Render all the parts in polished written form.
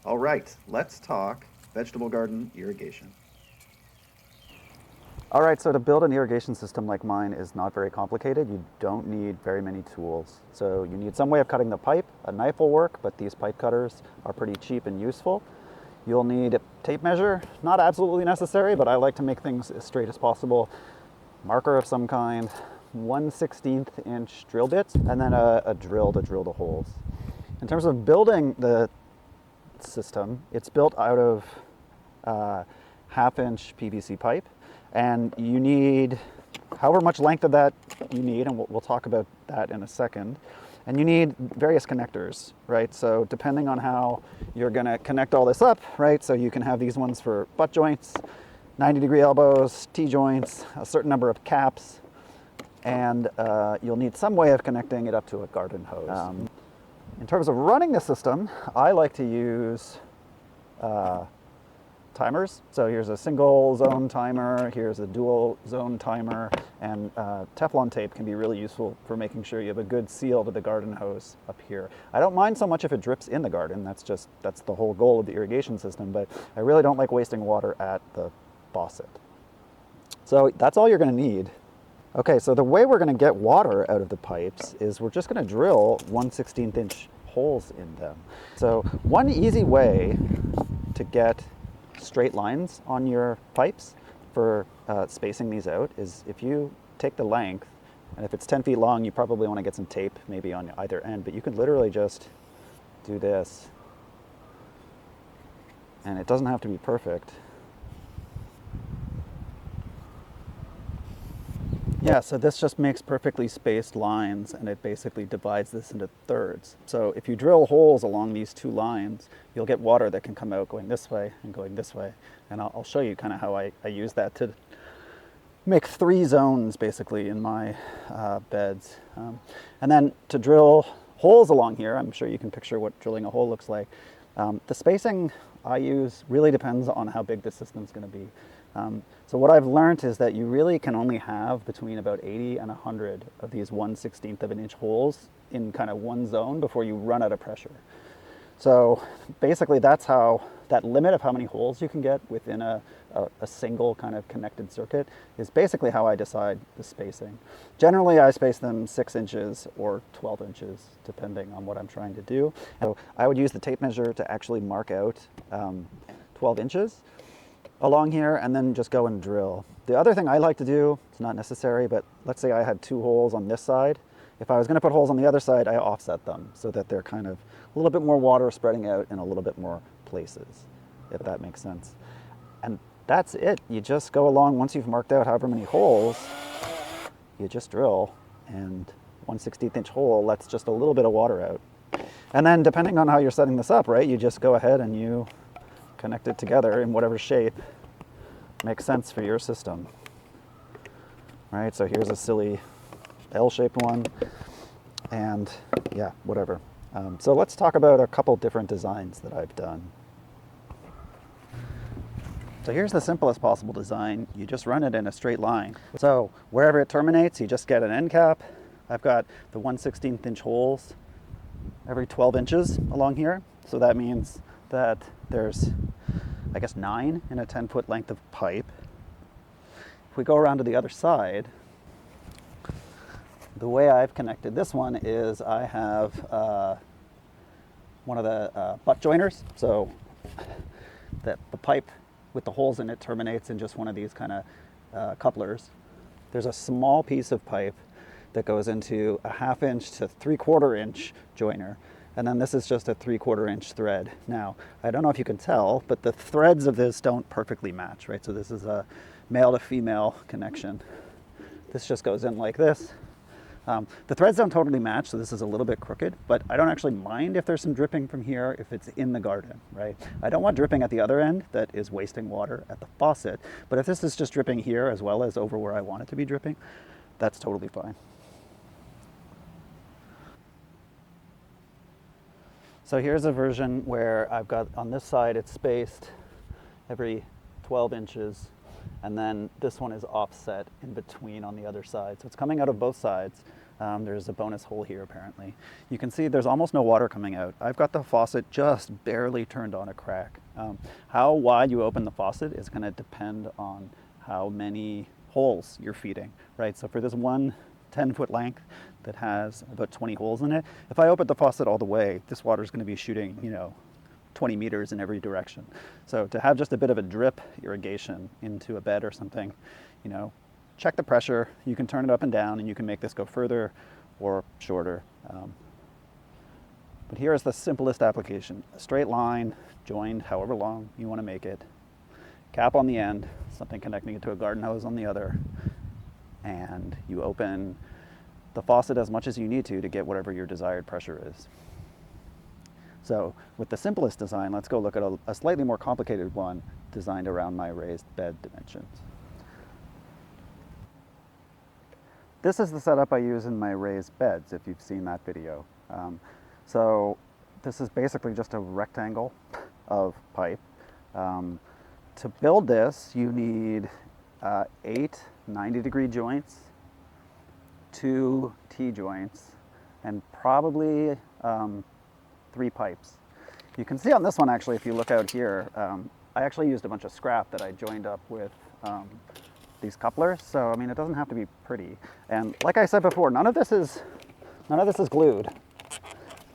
All right, let's talk vegetable garden irrigation. All right, so to build an irrigation system like mine is not very complicated. You don't need very many tools. So you need some way of cutting the pipe. A knife will work, but these pipe cutters are pretty cheap and useful. You'll need a tape measure, not absolutely necessary, but I like to make things as straight as possible. Marker of some kind, 1/16 inch drill bits, and then a drill to drill the holes. In terms of building the system, it's built out of half-inch PVC pipe, and you need however much length of that you need, and we'll talk about that in a second. And you need various connectors, right? So depending on how you're gonna connect all this up, right? So you can have these ones for butt joints, 90-degree elbows, T-joints, a certain number of caps, and you'll need some way of connecting it up to a garden hose. In terms of running the system, I like to use timers. So here's a single zone timer, here's a dual zone timer, and Teflon tape can be really useful for making sure you have a good seal to the garden hose up here. I don't mind so much if it drips in the garden, that's the whole goal of the irrigation system, but I really don't like wasting water at the faucet. So that's all you're gonna need. Okay, so the way we're gonna get water out of the pipes is we're just gonna drill 1/16 inch holes in them. So one easy way to get straight lines on your pipes for spacing these out is if you take the length, and if it's 10 feet long, you probably want to get some tape maybe on either end, but you could literally just do this, and it doesn't have to be perfect. Yeah, so this just makes perfectly spaced lines, and it basically divides this into thirds. So if you drill holes along these two lines, you'll get water that can come out going this way and going this way. And I'll show you kind of how I use that to make 3 zones basically in my beds. And then to drill holes along here, I'm sure you can picture what drilling a hole looks like. The spacing I use really depends on how big the system's going to be. So what I've learned is that you really can only have between about 80 and 100 of these 1/16 of an inch holes in kind of one zone before you run out of pressure. So basically that's how, that limit of how many holes you can get within a single kind of connected circuit is basically how I decide the spacing. Generally I space them 6 inches or 12 inches depending on what I'm trying to do. So I would use the tape measure to actually mark out 12 inches along here and then just go and drill. The other thing I like to do, it's not necessary, but let's say I had 2 holes on this side. If I was gonna put holes on the other side, I offset them so that they're kind of a little bit more water spreading out in a little bit more places, if that makes sense. And that's it. You just go along, once you've marked out however many holes, you just drill, and 1/16 inch hole lets just a little bit of water out. And then depending on how you're setting this up, right, you just go ahead and you connect it together in whatever shape makes sense for your system. Right, so here's a silly L-shaped one, and yeah, whatever. So let's talk about a couple different designs that I've done. So here's the simplest possible design. You just run it in a straight line. So wherever it terminates, you just get an end cap. I've got the 1/16 inch holes every 12 inches along here. So that means that there's, I guess, 9 in a 10-foot length of pipe. If we go around to the other side, the way I've connected this one is I have one of the butt joiners. So that the pipe with the holes in it terminates in just one of these kind of couplers. There's a small piece of pipe that goes into a 1/2 inch to 3/4 inch joiner. And then this is just a 3/4 inch thread. Now, I don't know if you can tell, but the threads of this don't perfectly match, right? So this is a male to female connection. This just goes in like this. The threads don't totally match, so this is a little bit crooked, but I don't actually mind if there's some dripping from here if it's in the garden, right? I don't want dripping at the other end that is wasting water at the faucet, but if this is just dripping here as well as over where I want it to be dripping, that's totally fine. So here's a version where I've got on this side it's spaced every 12 inches, and then this one is offset in between on the other side. So it's coming out of both sides. There's a bonus hole here apparently. You can see there's almost no water coming out. I've got the faucet just barely turned on a crack. How wide you open the faucet is going to depend on how many holes you're feeding, right? So for this one 10-foot length that has about 20 holes in it, if I open the faucet all the way, this water is going to be shooting, 20 meters in every direction. So to have just a bit of a drip irrigation into a bed or something, check the pressure. You can turn it up and down, and you can make this go further or shorter. But here is the simplest application. A straight line, joined however long you want to make it. Cap on the end, something connecting it to a garden hose on the other. And you open the faucet as much as you need to get whatever your desired pressure is. So with the simplest design, let's go look at a slightly more complicated one designed around my raised bed dimensions. This is the setup I use in my raised beds, if you've seen that video. So this is basically just a rectangle of pipe. To build this, you need 8 90-degree joints, 2 T-joints, and probably 3 pipes. You can see on this one, actually, if you look out here, I actually used a bunch of scrap that I joined up with these couplers. So, I mean, it doesn't have to be pretty. And like I said before, none of this is glued.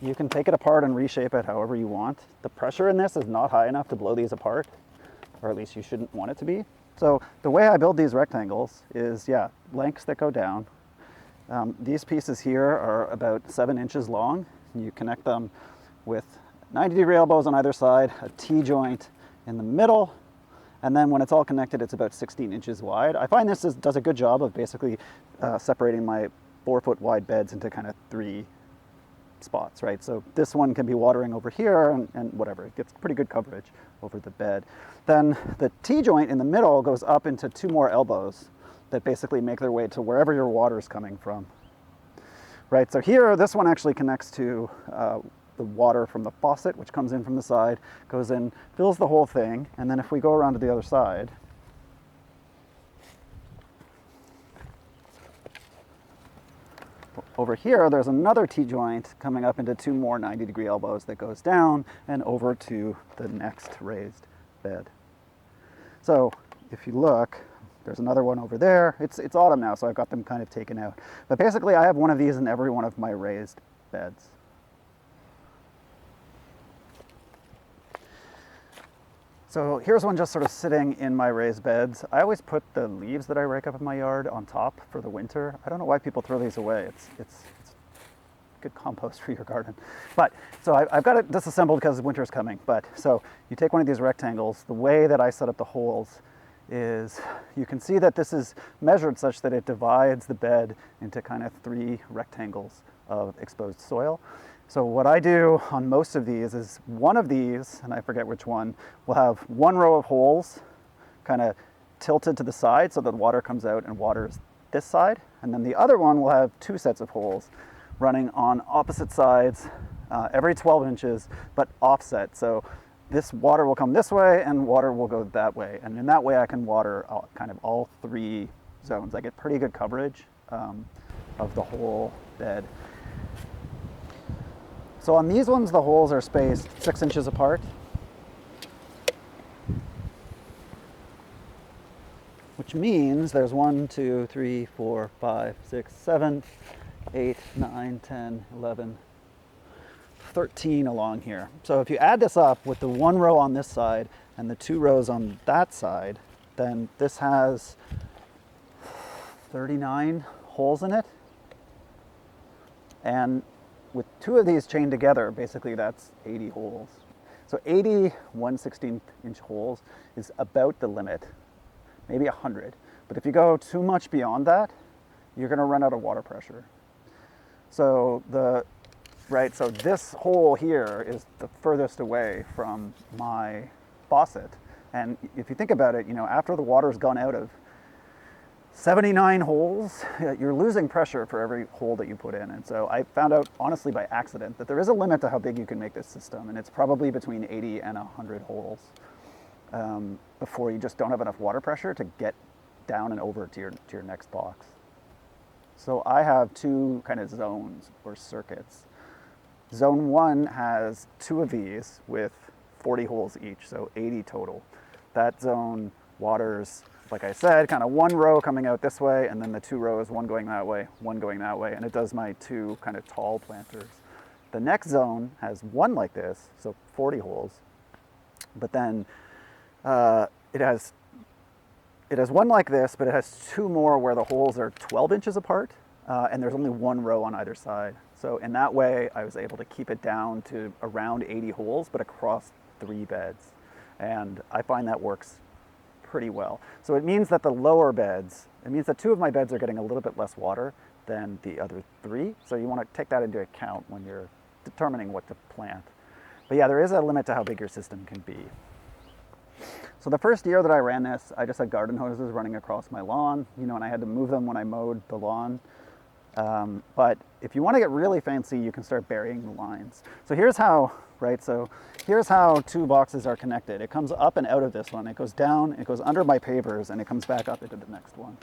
You can take it apart and reshape it however you want. The pressure in this is not high enough to blow these apart, or at least you shouldn't want it to be. So the way I build these rectangles is, lengths that go down. These pieces here are about 7 inches long. You connect them with 90-degree elbows on either side, a T-joint in the middle, and then when it's all connected, it's about 16 inches wide. I find this does a good job of basically separating my 4-foot wide beds into kind of 3 spots, right? So this one can be watering over here and whatever. It gets pretty good coverage over the bed. Then the T-joint in the middle goes up into 2 more elbows that basically make their way to wherever your water is coming from. Right, so here, this one actually connects to the water from the faucet, which comes in from the side, goes in, fills the whole thing, and then if we go around to the other side, over here, there's another T-joint coming up into 2 more 90-degree elbows that goes down and over to the next raised bed. So if you look, there's another one over there. It's autumn now, so I've got them kind of taken out. But basically, I have one of these in every one of my raised beds. So here's one just sort of sitting in my raised beds. I always put the leaves that I rake up in my yard on top for the winter. I don't know why people throw these away. It's good compost for your garden. But so I've got it disassembled because winter's coming. But so you take one of these rectangles. The way that I set up the holes is you can see that this is measured such that it divides the bed into kind of 3 rectangles of exposed soil. So what I do on most of these is one of these, and I forget which one, will have 1 row of holes kind of tilted to the side so that the water comes out and waters this side. And then the other one will have 2 sets of holes running on opposite sides every 12 inches, but offset. So this water will come this way and water will go that way. And in that way I can water kind of all 3 zones. I get pretty good coverage of the whole bed. So on these ones, the holes are spaced 6 inches apart. Which means there's 1, 2, 3, 4, 5, 6, 7, 8, 9, 10, 11, 13 along here. So if you add this up with the 1 row on this side and the 2 rows on that side, then this has 39 holes in it. And with 2 of these chained together, basically that's 80 holes. So 80 1/16 inch holes is about the limit, maybe 100. But if you go too much beyond that, you're gonna run out of water pressure. So so this hole here is the furthest away from my faucet. And if you think about it, after the water's gone out of 79 holes, you're losing pressure for every hole that you put in. And so I found out, honestly by accident, that there is a limit to how big you can make this system, and it's probably between 80 and 100 holes before you just don't have enough water pressure to get down and over to your next box. So I have two kind of zones or circuits. Zone 1 has 2 of these with 40 holes each, so 80 total. That zone waters, like I said, kind of one row coming out this way, and then the 2 rows, one going that way, one going that way, and it does my 2 kind of tall planters. The next zone has one like this, so 40 holes, but then it has one like this, but it has 2 more where the holes are 12 inches apart, and there's only 1 row on either side. So in that way, I was able to keep it down to around 80 holes, but across 3 beds. And I find that works pretty well. So it means that the lower beds, it means that 2 of my beds are getting a little bit less water than the other 3. So you want to take that into account when you're determining what to plant. But yeah, there is a limit to how big your system can be. So the first year that I ran this, I just had garden hoses running across my lawn, and I had to move them when I mowed the lawn. But if you want to get really fancy, you can start burying the lines. So here's how, so here's how 2 boxes are connected. It comes up and out of this one. It goes down, it goes under my pavers, and it comes back up into the next one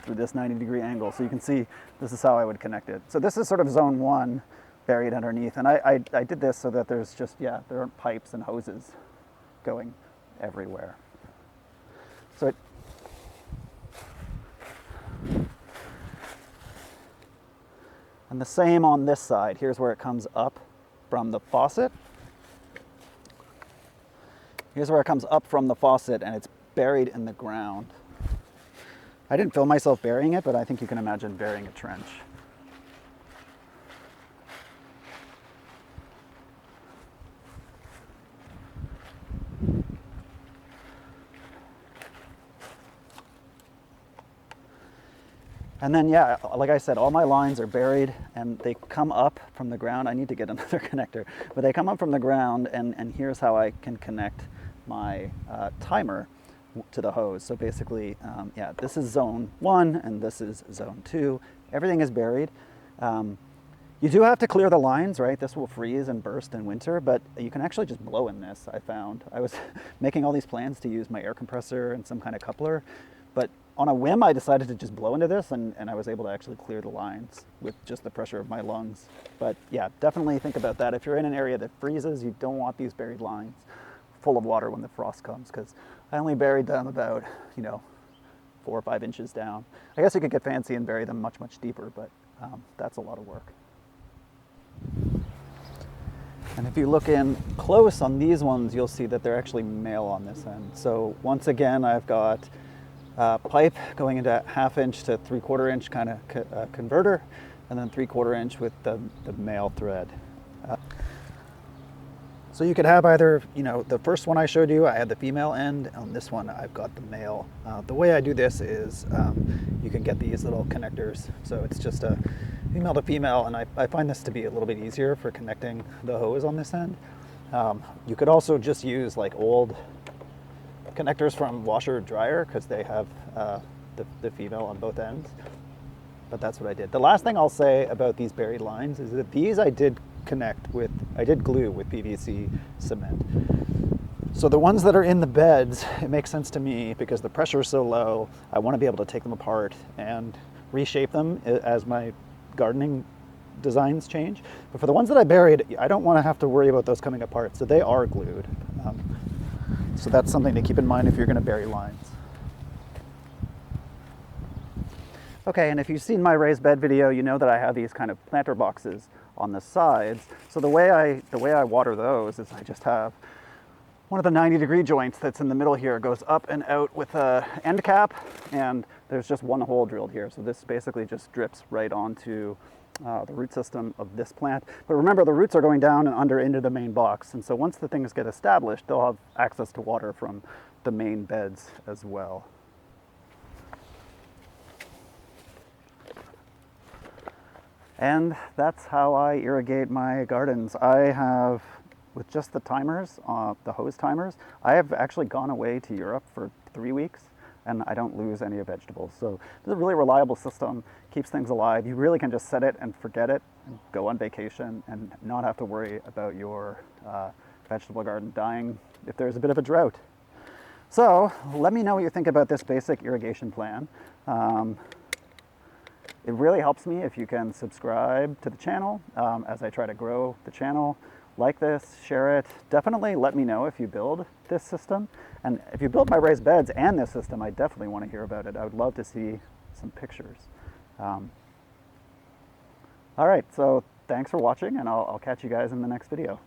through this 90-degree angle. So you can see this is how I would connect it. So this is sort of zone 1 buried underneath. And I did this so that there's just, there aren't pipes and hoses going everywhere. So and the same on this side. Here's where it comes up from the faucet. Here's where it comes up from the faucet, and it's buried in the ground. I didn't film myself burying it, but I think you can imagine burying a trench. And then, like I said, all my lines are buried and they come up from the ground. I need to get another connector, but they come up from the ground, and here's how I can connect my timer to the hose. So basically, this is zone 1 and this is zone 2. Everything is buried. You do have to clear the lines, right? This will freeze and burst in winter, but you can actually just blow in this, I found. I was making all these plans to use my air compressor and some kind of coupler, but on a whim, I decided to just blow into this, and I was able to actually clear the lines with just the pressure of my lungs. But yeah, definitely think about that. If you're in an area that freezes, you don't want these buried lines full of water when the frost comes, because I only buried them about, 4 or 5 inches down. I guess you could get fancy and bury them much, much deeper, but that's a lot of work. And if you look in close on these ones, you'll see that they're actually male on this end. So once again, I've got pipe going into 1/2 inch to 3/4 inch kind of converter, and then 3/4 inch with the male thread. So you could have either, the first one I showed you, I had the female end. On this one, I've got the male. The way I do this is you can get these little connectors. So it's just a female to female, and I find this to be a little bit easier for connecting the hose on this end. You could also just use like old connectors from washer dryer, because they have the female on both ends. But that's what I did. The last thing I'll say about these buried lines is that these I did glue with PVC cement. So the ones that are in the beds, it makes sense to me because the pressure is so low, I want to be able to take them apart and reshape them as my gardening designs change. But for the ones that I buried, I don't want to have to worry about those coming apart, so they are glued. So that's something to keep in mind if you're going to bury lines. Okay, and if you've seen my raised bed video, you know that I have these kind of planter boxes on the sides. So the way I water those is I just have one of the 90-degree joints that's in the middle here goes up and out with a end cap, and there's just one hole drilled here. So this basically just drips right onto the root system of this plant. But remember, the roots are going down and under into the main box, and so once the things get established, they'll have access to water from the main beds as well. And that's how I irrigate my gardens. I have, with just the timers, the hose timers, I have actually gone away to Europe for 3 weeks, and I don't lose any of vegetables. So this is a really reliable system, keeps things alive. You really can just set it and forget it, and go on vacation, and not have to worry about your vegetable garden dying if there's a bit of a drought. So let me know what you think about this basic irrigation plan. It really helps me if you can subscribe to the channel as I try to grow the channel. Like this, share it. Definitely let me know if you build this system. And if you build my raised beds and this system, I definitely want to hear about it. I would love to see some pictures. All right, so thanks for watching, and I'll catch you guys in the next video.